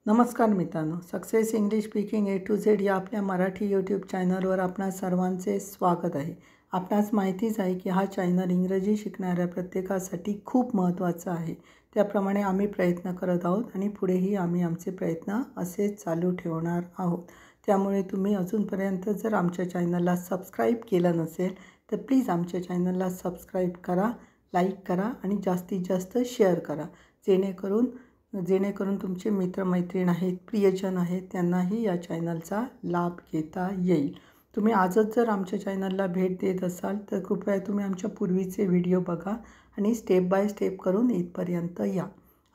नमस्कार मित्रांनो, success English speaking A to Z या आपल्या मराठी यूट्यूब चॅनलवर आपणा सर्वांचे स्वागत आहे. आपणास माहितीच आहे की हा चॅनल इंग्रजी शिकणाऱ्या प्रत्येकासाठी खूप महत्त्वाचा आहे. त्याप्रमाणे आम्ही प्रयत्न करत आहोत आणि पुढेही आम्ही आमचे प्रयत्न असेच चालू ठेवणार आहोत. त्यामुळे तुम्ही अजूनपर्यंत जर आमच्या चॅनलला सबस्क्राईब केलं नसेल तर प्लीज आमच्या चॅनलला सबस्क्राईब करा, लाईक करा आणि जास्तीत जास्त शेअर करा, जेणेकरून तुमचे मित्रमैत्रीण आहेत, प्रियजन आहेत, त्यांनाही या चॅनलचा लाभ घेता येईल. तुम्ही आजच जर आमच्या चॅनलला भेट देत असाल तर कृपया तुम्ही आमच्या पूर्वीचे व्हिडिओ बघा आणि स्टेप बाय स्टेप करून इथपर्यंत या.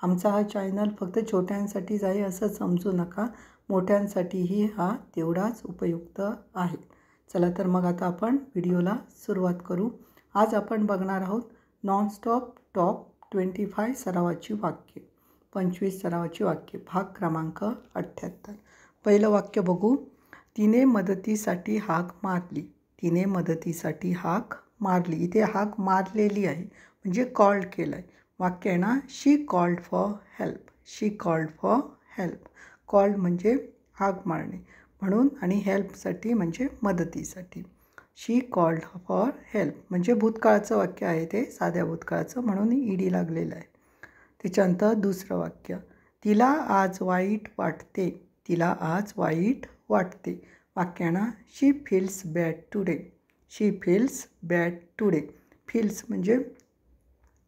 आमचा हा चॅनल फक्त छोट्यांसाठीच आहे असं समजू नका, मोठ्यांसाठीही हा तेवढाच उपयुक्त आहे. चला तर मग आता आपण व्हिडिओला सुरुवात करू. आज आपण बघणार आहोत नॉनस्टॉप टॉप 25 सरावाची वाक्ये, 25 सरावाची वाक्ये, भाग क्रमांक 78. पहिलं वाक्य बघू. तिने मदतीसाठी हाक मारली. तिने मदतीसाठी हाक मारली. इथे हाक मारलेली आहे म्हणजे कॉल्ड केलं आहे. वाक्य आहे ना, she called for help. She called for help. Called म्हणजे हाक मारणे म्हणून, आणि हेल्पसाठी म्हणजे मदतीसाठी. शी कॉल्ड फॉर हेल्प म्हणजे भूतकाळाचं वाक्य आहे, ते साध्या भूतकाळाचं म्हणून ईडी लागलेलं आहे. त्याच्यानंतर दुसरं वाक्य, तिला आज वाईट वाटते. तिला आज वाईट वाटते. वाक्याना, शी फील्स बॅड टुडे. शी फील्स बॅड टुडे. फील्स म्हणजे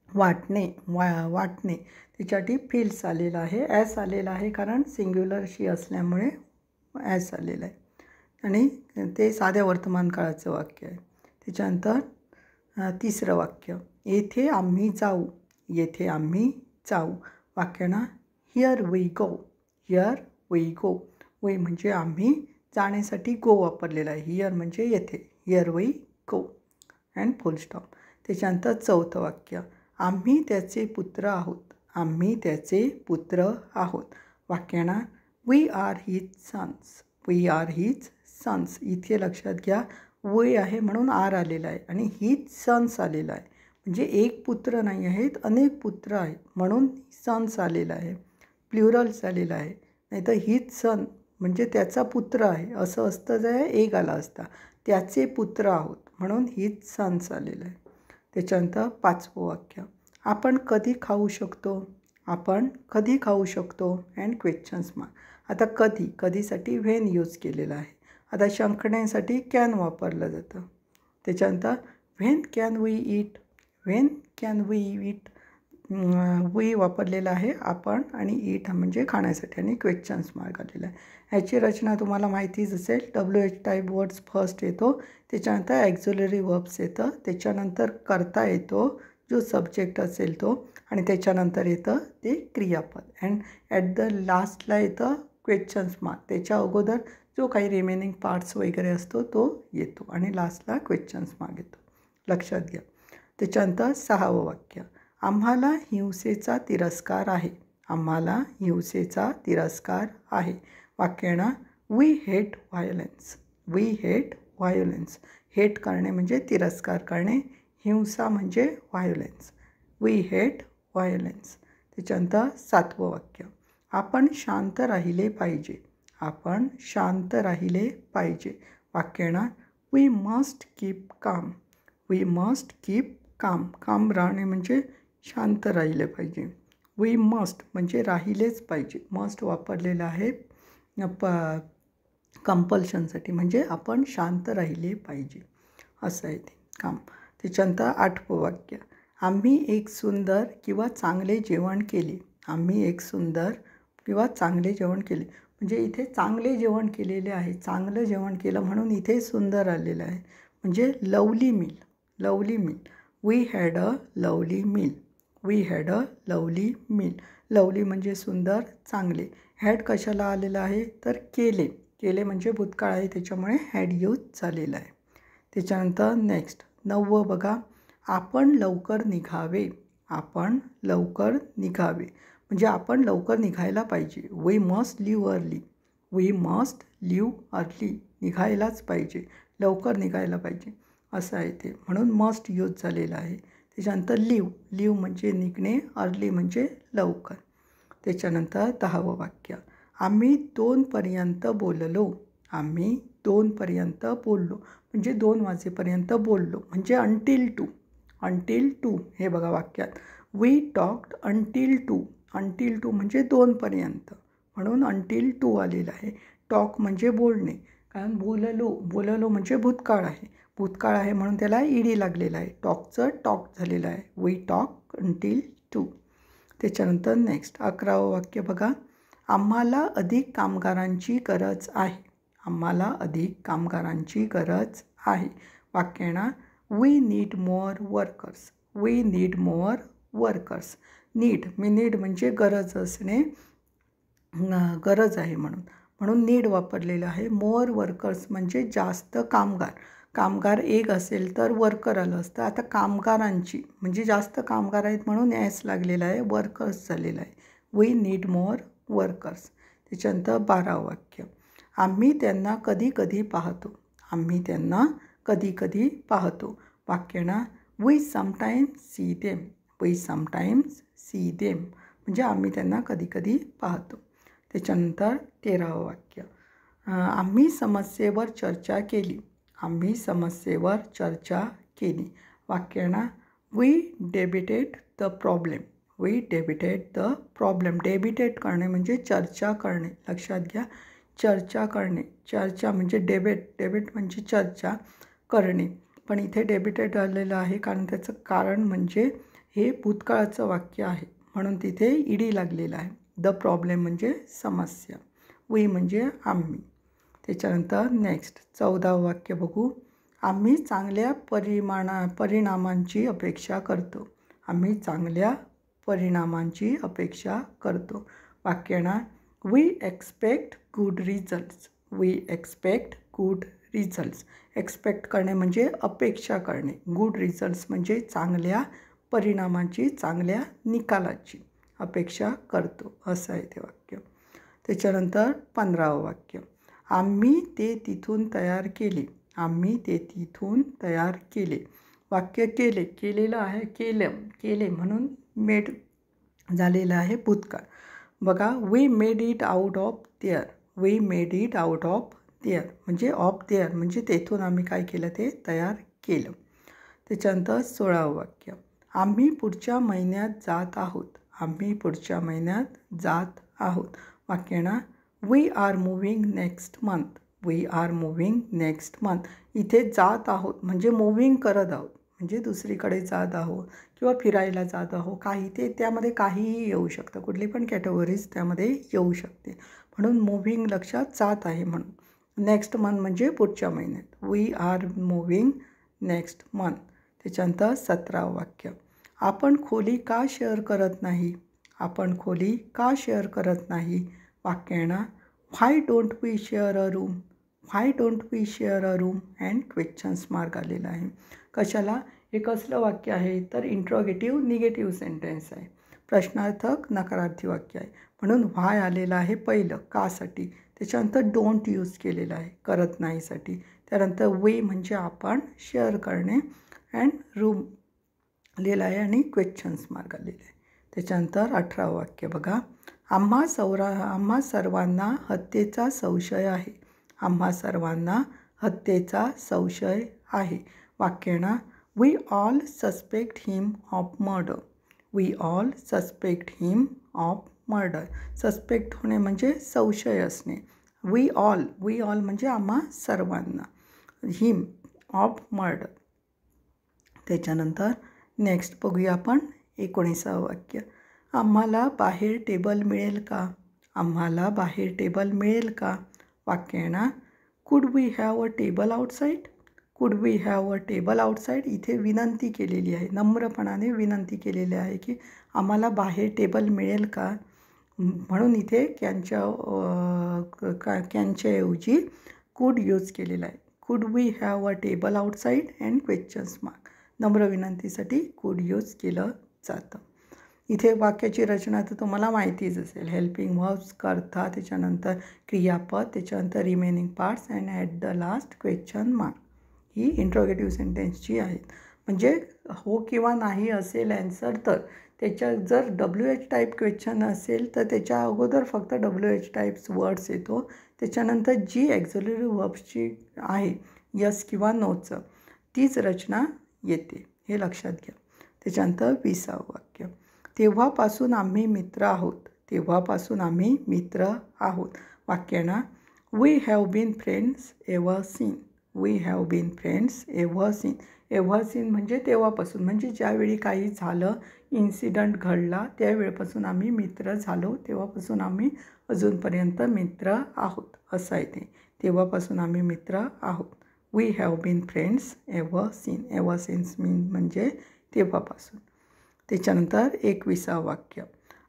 वाटणे, वाटणे, त्याच्यासाठी फील्स आलेलं आहे. ॲस आलेलं आहे कारण सिंग्युलर शी असल्यामुळे ॲस आलेलं आहे आणि ते साध्या वर्तमान काळाचं वाक्य आहे. त्याच्यानंतर तिसरं वाक्य, येथे आम्ही जाऊ. येथे आम्ही जाऊ. वाक्याना, here we go. Here we go. We म्हणजे आम्ही, जाण्यासाठी गो वापरलेला आहे. हिअर म्हणजे येथे. Here we go and full stop. त्याच्यानंतर चौथं वाक्य, आम्ही त्याचे पुत्र आहोत. आम्ही त्याचे पुत्र आहोत. वाक्याना, we are his sons. We are his sons. इथे लक्षात घ्या, वी आहे म्हणून आर आलेला आहे आणि हिज सन्स आलेला आहे म्हणजे एक पुत्र नाही आहेत, अनेक पुत्र आहेत म्हणून सन्स आलेला आहे. प्ल्युरल्स आलेला आहे. नाहीतर हिज सन म्हणजे त्याचा पुत्र आहे असं असतं, जे एक आला असता. त्याचे पुत्र आहोत म्हणून हिज सन्स आलेलं आहे. त्याच्यानंतर पाचवं वाक्य, आपण कधी खाऊ शकतो. आपण कधी खाऊ शकतो अँड क्वेश्चन्स मार्क. आता कधी, कधीसाठी व्हेन यूज केलेलं आहे. आता शंकण्यासाठी कॅन वापरलं जातं. त्याच्यानंतर when can we eat. When can we eat. We वापरलेलं आहे आपण आणि ईट म्हणजे खाण्यासाठी आणि क्वेश्चन्स मार्क आलेला आहे. ह्याची रचना तुम्हाला माहितीच असेल. WH टाईप वर्ड्स फर्स्ट येतो, त्याच्यानंतर ॲक्झिलरी वर्ब्स येतं, त्याच्यानंतर करता येतो जो सब्जेक्ट असेल तो, आणि त्याच्यानंतर येतं ते क्रियापद अँड ॲट द लास्टला येतं क्वेश्चन्स मार्क. त्याच्या अगोदर जो काही रिमेनिंग पार्ट्स वगैरे असतो तो येतो आणि लास्टला क्वेश्चन्स मार्क येतो. लक्षात घ्या. त्याच्यानंतर सहावं वाक्य, आम्हाला हिंसेचा तिरस्कार आहे. आम्हाला हिंसेचा तिरस्कार आहे. वाक्याना, we hate violence. We hate violence. Hate करणे म्हणजे तिरस्कार करणे, हिंसा म्हणजे व्हायोलेन्स. We hate व्हायोलेन्स. त्याच्यानंतर सातवं वाक्य, आपण शांत राहिले पाहिजे. आपण शांत राहिले पाहिजे. वाक्याना, we must keep calm. We must keep calm. Calm राहणे म्हणजे शांत राहिले पाहिजे. वी मस्ट म्हणजे राहिलेच पाहिजे. मस्ट वापरलेलं आहे कंपल्शनसाठी म्हणजे आपण शांत राहिले पाहिजे असं आहे ते काम. त्याच्यानंतर आठवं वाक्य, आम्ही एक सुंदर किंवा चांगले जेवण केले. आम्ही एक सुंदर किंवा चांगले जेवण केले म्हणजे इथे चांगले जेवण केलेले आहे, चांगलं जेवण केलं म्हणून इथे सुंदर आलेलं आहे म्हणजे lovely meal. Lovely meal. We had a lovely meal. We had a lovely meal. Lovely म्हणजे सुंदर, चांगले. हॅड कशाला आलेलं आहे तर केले. केले म्हणजे भूतकाळ आहे त्याच्यामुळे हॅड यूज झालेलं आहे. त्याच्यानंतर नेक्स्ट 9वं बघा, आपण लवकर निघावे. आपण लवकर निघावे म्हणजे आपण लवकर निघायला पाहिजे. We must leave early. We must leave early. निघायलाच पाहिजे, लवकर निघायला पाहिजे असं आहे ते म्हणून मस्ट यूज झालेलं आहे. त्याच्यानंतर लिव्ह. लिव्ह म्हणजे निघणे, अर्ली म्हणजे लवकर. त्याच्यानंतर 10वं वाक्य, आम्ही 2पर्यंत बोललो. आम्ही 2पर्यंत बोललो म्हणजे 2 वाजेपर्यंत बोललो म्हणजे अंटिल 2. अंटिल 2 हे बघा वाक्यात. We talked until 2. अंटिल 2 म्हणजे 2पर्यंत म्हणून अंटिल 2 आलेलं आहे. टॉक म्हणजे बोलणे, कारण बोललो म्हणजे भूतकाळ आहे. भूतकाळ आहे म्हणून त्याला ईडी लागलेला आहे. टॉकचं टॉक झालेलं आहे. We talk until 2. त्याच्यानंतर नेक्स्ट 11वं वाक्य बघा. आम्हाला अधिक कामगारांची गरज आहे. आम्हाला अधिक कामगारांची गरज आहे. वाक्य ना, we need more workers. We need more workers. Need म्हणजे गरज असणे, गरज आहे म्हणून नीड वापरलेलं आहे. मोअर वर्कर्स म्हणजे जास्त कामगार. कामगार एक असेल तर वर्कर आलं असतं. आता कामगारांची म्हणजे जास्त कामगार आहेत म्हणून एस लागलेला आहे, वर्कर्स झालेलं आहे. We need more workers. त्याच्यानंतर 12वं वाक्य. आम्ही त्यांना कधी कधी पाहतो. आम्ही त्यांना कधी कधी पाहतो. वाक्य ना, we sometimes see them. We sometimes see them म्हणजे आम्ही त्यांना कधी कधी पाहतो. त्याच्यानंतर 13वं वाक्य. आम्ही समस्येवर चर्चा केली. आम्ही समस्येवर चर्चा केली. वाक्य ना, we debated the problem. We debated the problem. Debated करणे म्हणजे चर्चा करणे. लक्षात घ्या, चर्चा करणे. चर्चा म्हणजे डेबिट म्हणजे चर्चा करणे. पण इथे डेबिटेड आलेलं आहे कारण त्याचं कारण म्हणजे हे भूतकाळाचं वाक्य आहे म्हणून तिथे ईडी लागलेलं आहे. द प्रॉब्लेम म्हणजे समस्या. वी म्हणजे आम्ही. त्याच्यानंतर नेक्स्ट 14वं वाक्य बघू. आम्ही चांगल्या परिणामांची अपेक्षा करतो. आम्ही चांगल्या परिणामांची अपेक्षा करतो. वाक्य ना, we expect good results. We expect good results. Expect करणे म्हणजे अपेक्षा करणे. गुड रिझल्ट्स म्हणजे चांगल्या परिणामाची, चांगल्या निकालाची अपेक्षा करतो असं आहे ते वाक्य. त्याच्यानंतर 15वं वाक्य. आम्ही ते तिथून तयार केले. आम्ही ते तिथून तयार केले. वाक्य केलेलं आहे. केले म्हणून मेड झालेलं आहे भूतकाळ. बघा, we made it out of there. We made it out of there म्हणजे ऑफ देअर म्हणजे तेथून आम्ही काय केलं ते तयार केलं. त्याच्यानंतर 16वं वाक्य. आम्ही पुढच्या महिन्यात जात आहोत. आम्ही पुढच्या महिन्यात जात आहोत. वाक्य ना, we are moving next month. We are moving next month. इथे जात आहोत म्हणजे मूव्हिंग करत आहोत म्हणजे दुसरीकडे जात आहोत किंवा फिरायला जात आहोत. त्यामध्ये काहीही येऊ शकतं. कुठली पण कॅटेगरीज त्यामध्ये येऊ शकते. म्हणून मूव्हिंग लक्षात जात आहे म्हणून. नेक्स्ट मंथ म्हणजे पुढच्या महिन्यात. We are moving next month. त्याच्यानंतर 17वं वाक्य. आपण खोली का शेअर करत नाही. आपण खोली का शेअर करत नाही. वाक्य ना, why don't we share a room. Why don't we share a room and questions mark आलेला आहे. कशाला, हे कसलं वाक्य आहे तर इंट्रोगेटिव्ह निगेटिव्ह सेंटेन्स आहे. प्रश्नार्थक नकारार्थी वाक्य आहे म्हणून व्हाय आलेलं आहे पहिलं कासाठी. त्याच्यानंतर डोंट यूज केलेलं आहे करत नाहीसाठी. त्यानंतर वी म्हणजे आपण, शेअर करणे अँड रूम लिहिलं आहे आणि क्वेश्चन्स मार्क आलेले आहे. त्याच्यानंतर 18वं वाक्य बघा. आम्हा सर्वांना हत्येचा संशय आहे. आम्हा सर्वांना हत्येचा संशय आहे. वाक्य ना, we all suspect him of murder. We all suspect him of murder. Suspect होणे म्हणजे संशय असणे. वी ऑल म्हणजे आम्हा सर्वांना. Him of murder. त्याच्यानंतर नेक्स्ट बघूया आपण 19वं वाक्य. आम्हाला बाहेर टेबल मिळेल का. आम्हाला बाहेर टेबल मिळेल का. वाक्य ना, could we have a table outside. Could we have a table outside. इथे विनंती केलेली आहे, नम्रपणाने विनंती केलेली आहे की आम्हाला बाहेर टेबल मिळेल का. म्हणून इथे कॅनच्याऐवजी कुड यूज केलेला आहे. Could we have a table outside and questions mark. नम्र विनंतीसाठी कुड यूज केलं जातं. इथे वाक्याची रचना तर तुम्हाला माहितीच असेल. हेल्पिंग वर्ब्स, कर्ता, त्याच्यानंतर क्रियापद, त्याच्यानंतर remaining parts and at the last question mark. ही इंट्रोगेटिव्ह सेंटेन्सची आहेत. म्हणजे हो किंवा नाही असेल ॲन्सर तर त्याच्या जर WH टाईप क्वेश्चन असेल तर त्याच्या अगोदर फक्त WH टाईप्स वर्ड्स येतो. त्याच्यानंतर जी ॲक्झिलरी वर्ब्सची आहे यस किंवा नोचं तीच रचना येते, हे लक्षात घ्या. त्याच्यानंतर 20वे वाक्य, तेव्हापासून आम्ही मित्र आहोत. तेव्हापासून आम्ही मित्र आहोत. वाक्य ना, we have been friends ever seen. We have been friends ever seen. Ever seen म्हणजे तेव्हापासून, म्हणजे ज्यावेळी काही झालं, इन्सिडंट घडला त्यावेळेपासून आम्ही मित्र झालो. तेव्हापासून आम्ही अजूनपर्यंत मित्र आहोत असं आहे ते. तेव्हापासून आम्ही मित्र आहोत. We have been friends ever seen. Ever since म्हणजे तेव्हापासून. त्याच्यानंतर 21वे वाक्य,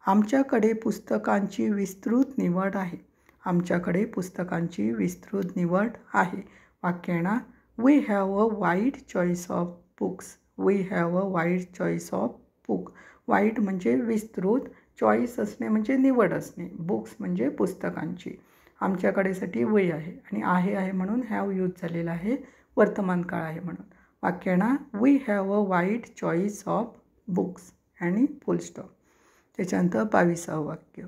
आमच्याकडे पुस्तकांची विस्तृत निवड आहे. आमच्याकडे पुस्तकांची विस्तृत निवड आहे. वाक्य ना, we have a wide choice of books. We have a wide choice of book. Wide म्हणजे विस्तृत, चॉईस असणे म्हणजे निवड असणे, बुक्स म्हणजे पुस्तकांची. आमच्याकडेसाठी वी आहे आणि आहे म्हणून हॅव यूज झालेला आहे, वर्तमान काळ आहे म्हणून. वाक्य ना, we have a wide choice of books आणि फुल स्टॉप. त्याच्यानंतर 22वे वाक्य,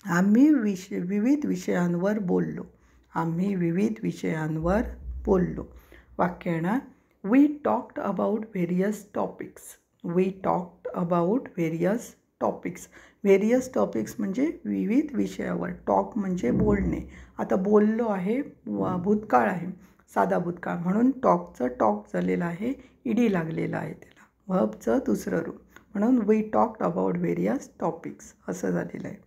आम्ही विविध विषयांवर बोललो. आम्ही विविध विषयांवर बोललो. वाक्य ना, we talked about various topics. We talked about various topics. Various topics म्हणजे विविध विषयावर. टॉक म्हणजे बोलणे. आता बोललो आहे, भूतकाळ आहे, साधा भूतकाळ, म्हणून टॉकचं टॉक झालेलं आहे, ईडी लागलेला आहे त्याला, व्हर्बचं दुसरं रूप, म्हणून we talked about various topics असं झालेलं आहे.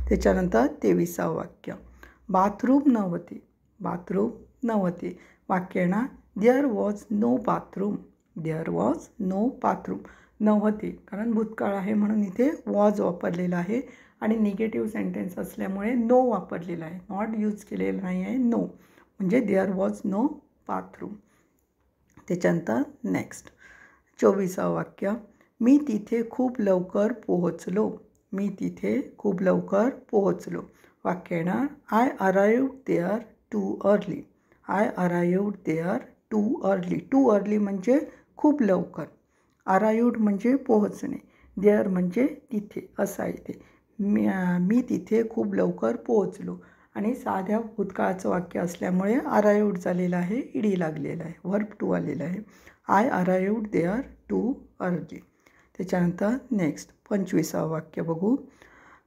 त्याच्यानंतर 23वे वाक्य, बाथरूम नव्हते. बाथरूम नव्हते. वाक्य ना, there was no bathroom. There was no bathroom. नव्हते कारण भूतकाळ आहे म्हणून इथे वॉज वापरलेला आहे आणि निगेटिव्ह सेंटेन्स असल्यामुळे नो वापरलेला आहे, नॉट यूज केलेला नाही आहे. नो म्हणजे देअर वॉज नो बाथरूम. त्याच्यानंतर नेक्स्ट 24वे वाक्य, मी तिथे खूप लवकर पोहोचलो. मी तिथे खूप लवकर पोहोचलो. वाक्य ना, I arrived there too early. I arrived there too early. Too early म्हणजे खूप लवकर. अराइव्ड म्हणजे पोहोचणे. देअर म्हणजे तिथे असं आहे ते. मी तिथे खूप लवकर पोहोचलो आणि साध्या भूतकाळाचं वाक्य असल्यामुळे अराइव्ड झालेलं आहे, ईडी लागलेला आहे, वर्ब टू आलेला आहे. I arrived there too early. त्याच्यानंतर नेक्स्ट 25वे वाक्य बघू,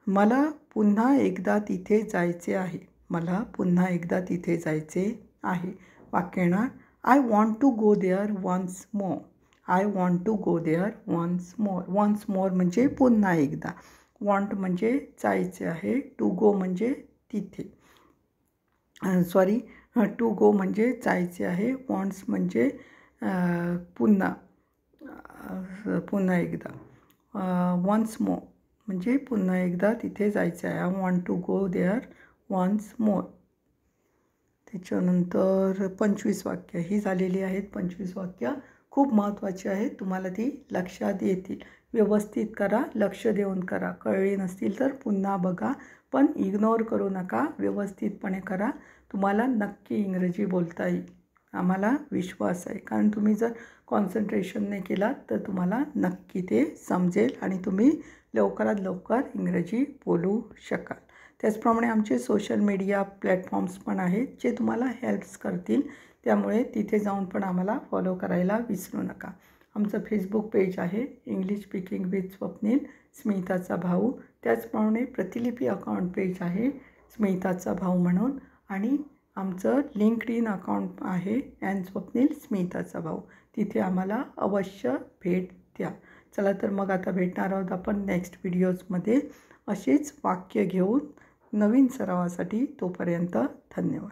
मला पुन्हा एकदा तिथे जायचे आहे. मला पुन्हा एकदा तिथे जायचे आहे. वाक्य ना, I want to go there once more. I want to go there once more. Once more म्हणजे पुन्हा एकदा. वॉन्ट म्हणजे जायचे आहे, टू गो म्हणजे तिथे, टू गो म्हणजे जायचे आहे, वॉन्ट्स म्हणजे पुन्हा एकदा, वन्स मोर म्हणजे पुन्हा एकदा तिथे जायचं आहे. I want to go there once more. त्याच्यानंतर 25 वाक्य ही झालेली आहेत. 25 वाक्य खूप महत्त्वाची आहेत, तुम्हाला ती लक्षात येतील. व्यवस्थित करा, लक्ष देऊन करा. कळली नसतील तर पुन्हा बघा, पण इग्नोर करू नका, व्यवस्थितपणे करा. तुम्हाला नक्की इंग्रजी बोलता येईल, आम्हाला विश्वास आहे. कारण तुम्ही जर कॉन्सन्ट्रेशन नाही केलात तर तुम्हाला नक्की ते समजेल आणि तुम्ही लवकरात लवकर इंग्रजी बोलू शकाल. त्याचप्रमाणे आमचे सोशल मीडिया प्लॅटफॉर्म्स पण आहेत जे तुम्हाला हेल्प्स करतील, त्यामुळे तिथे जाऊन पण आम्हाला फॉलो करायला विसरू नका. आमचं फेसबुक पेज आहे इंग्लिश स्पीकिंग विथ स्वप्नील, स्मिताचा भाऊ. त्याचप्रमाणे प्रतिलिपी अकाउंट पेज आहे स्मिताचा भाऊ म्हणून, आणि आमचं लिंक्डइन अकाउंट आहे ॲन स्वप्नील स्मिताचा भाऊ. तिथे आम्हाला अवश्य भेट द्या. चला तर मग आता भेटणार आहोत आपण नेक्स्ट व्हिडिओजमध्ये अशीच वाक्य घेऊन नवीन सरावासाठी. तोपर्यंत धन्यवाद.